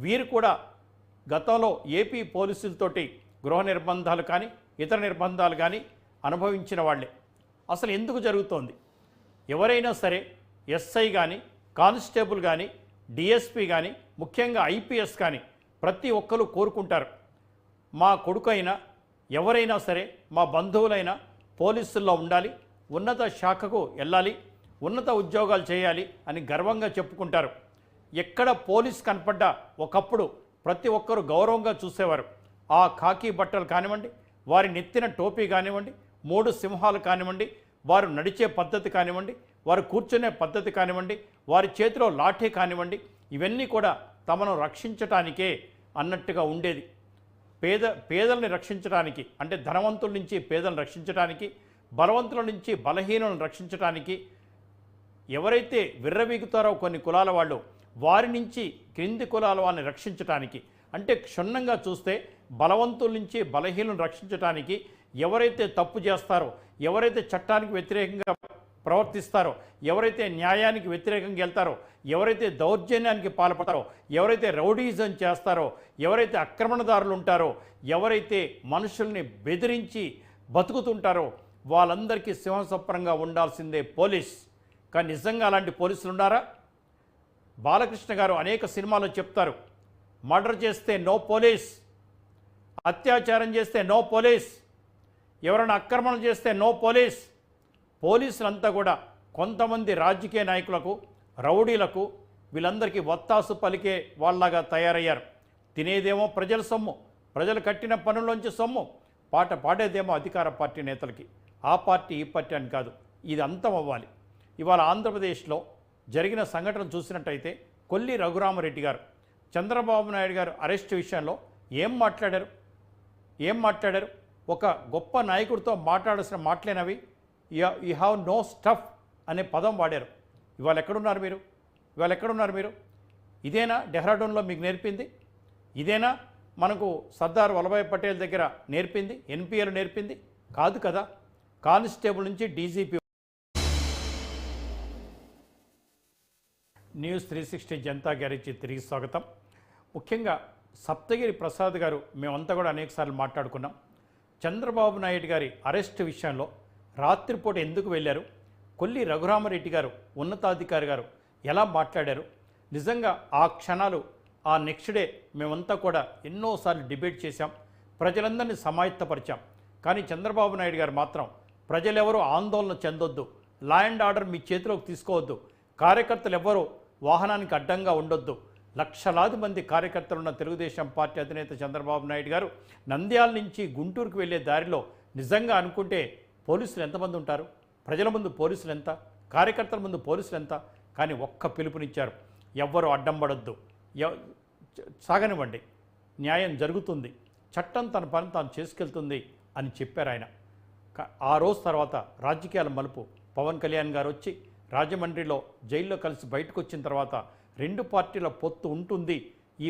వీరు కూడా గతంలో ఏపీ పోలీసులతోటి గృహ నిర్బంధాలు కానీ ఇతర నిర్బంధాలు కానీ అనుభవించిన వాళ్ళే. అసలు ఎందుకు జరుగుతోంది? ఎవరైనా సరే ఎస్ఐ కానీ కానిస్టేబుల్ కానీ డిఎస్పీ కానీ ముఖ్యంగా ఐపీఎస్ కానీ ప్రతి ఒక్కరూ కోరుకుంటారు, మా కొడుకైనా ఎవరైనా సరే మా బంధువులైనా పోలీసుల్లో ఉండాలి, ఉన్నత శాఖకు వెళ్ళాలి, ఉన్నత ఉద్యోగాలు చేయాలి అని గర్వంగా చెప్పుకుంటారు. ఎక్కడ పోలీస్ కనపడ్డా ఒకప్పుడు ప్రతి ఒక్కరూ గౌరవంగా చూసేవారు. ఆ ఖాకీ బట్టలు కానివ్వండి, వారి నెత్తిన టోపీ కానివ్వండి, 3 సింహాలు కానివ్వండి, వారు నడిచే పద్ధతి కానివ్వండి, వారు కూర్చునే పద్ధతి కానివ్వండి, వారి చేతిలో లాఠీ కానివ్వండి, ఇవన్నీ కూడా తమను రక్షించటానికే అన్నట్టుగా ఉండేది. పేదల్ని రక్షించడానికి, అంటే ధనవంతుల నుంచి పేదలను రక్షించడానికి, బలవంతుల నుంచి బలహీనులను రక్షించడానికి, ఎవరైతే విర్రవీగుతారో కొన్ని కులాల వాళ్ళు వారి నుంచి క్రింది కులాల వాళ్ళని రక్షించడానికి, అంటే క్షుణ్ణంగా చూస్తే బలవంతుల నుంచి బలహీనులను రక్షించడానికి, ఎవరైతే తప్పు చేస్తారో, ఎవరైతే చట్టానికి వ్యతిరేకంగా ప్రవర్తిస్తారో, ఎవరైతే న్యాయానికి వ్యతిరేకంగా వెళ్తారో, ఎవరైతే దౌర్జన్యానికి పాల్పడతారో, ఎవరైతే రౌడీజం చేస్తారో, ఎవరైతే ఆక్రమణదారులు ఉంటారో, ఎవరైతే మనుషుల్ని బెదిరించి బతుకుతుంటారో వాళ్ళందరికీ సింహసప్రంగా ఉండాల్సిందే పోలీస్. కానీ నిజంగా అలాంటి పోలీసులు ఉన్నారా? బాలకృష్ణ గారు అనేక సినిమాల్లో చెప్తారు, మర్డర్ చేస్తే నో పోలీస్, అత్యాచారం చేస్తే నో పోలీస్, ఎవరైనా ఆక్రమణ చేస్తే నో పోలీస్. పోలీసులంతా కూడా కొంతమంది రాజకీయ నాయకులకు, రౌడీలకు, వీళ్ళందరికీ వత్తాసు పలికే వాళ్ళలాగా తయారయ్యారు. తినేదేమో ప్రజల సొమ్ము, ప్రజలు కట్టిన పనుల్లోంచి సొమ్ము, పాట పాడేదేమో అధికార పార్టీ నేతలకి. ఆ పార్టీ ఈ పార్టీ అని కాదు, ఇది అంతం అవ్వాలి. ఇవాళ ఆంధ్రప్రదేశ్లో జరిగిన సంఘటన చూసినట్టయితే కొల్లి రఘురామరెడ్డి గారు చంద్రబాబు నాయుడు గారు అరెస్ట్ విషయంలో ఏం మాట్లాడారు? ఒక గొప్ప నాయకుడితో మాట్లాడాల్సిన మాటలేనవి. యూ హ్యావ్ నో స్టఫ్ అనే పదం వాడారు. ఇవాళ ఎక్కడున్నారు మీరు? ఇదేనా డెహ్రాడూన్లో మీకు నేర్పింది? ఇదేనా మనకు సర్దార్ వల్లభాయ్ పటేల్ దగ్గర నేర్పింది, ఎన్పిఏలు నేర్పింది? కాదు కదా. కానిస్టేబుల్ నుంచి డీజీపీ. న్యూస్ 360 జనతా గ్యారేజీ తిరిగి స్వాగతం. ముఖ్యంగా సప్తగిరి ప్రసాద్ గారు మేమంతా కూడా అనేకసార్లు మాట్లాడుకున్నాం. చంద్రబాబు నాయుడు గారి అరెస్ట్ విషయంలో రాత్రిపూట ఎందుకు వెళ్ళారు, కొల్లి రఘురామరెడ్డి గారు ఉన్నతాధికారి గారు ఎలా మాట్లాడారు, నిజంగా ఆ క్షణాలు, ఆ నెక్స్ట్ డే మేమంతా కూడా ఎన్నోసార్లు డిబేట్ చేశాం, ప్రజలందరినీ సమాయత్తపరిచాం. కానీ చంద్రబాబు నాయుడు గారు మాత్రం ప్రజలెవరూ ఆందోళన చెందొద్దు, లా అండ్ ఆర్డర్ మీ చేతిలోకి తీసుకోవద్దు, కార్యకర్తలు ఎవ్వరూ వాహనానికి అడ్డంగా ఉండొద్దు. లక్షలాది మంది కార్యకర్తలున్న తెలుగుదేశం పార్టీ అధినేత చంద్రబాబు నాయుడు గారు నంద్యాల నుంచి గుంటూరుకు వెళ్ళే దారిలో నిజంగా అనుకుంటే పోలీసులు ఎంతమంది ఉంటారు? ప్రజల ముందు పోలీసులు ఎంత, కార్యకర్తల ముందు పోలీసులు ఎంత? కానీ ఒక్క పిలుపునిచ్చారు, ఎవ్వరూ అడ్డం పడొద్దు, సాగనివ్వండి, న్యాయం జరుగుతుంది, చట్టం తన పని తాను చేసుకెళ్తుంది అని చెప్పారు ఆయన. ఆ రోజు తర్వాత రాజకీయాల మలుపు. పవన్ కళ్యాణ్ గారు వచ్చి రాజమండ్రిలో జైల్లో కలిసి బయటకు వచ్చిన తర్వాత 2 పార్టీల పొత్తు ఉంటుంది, ఈ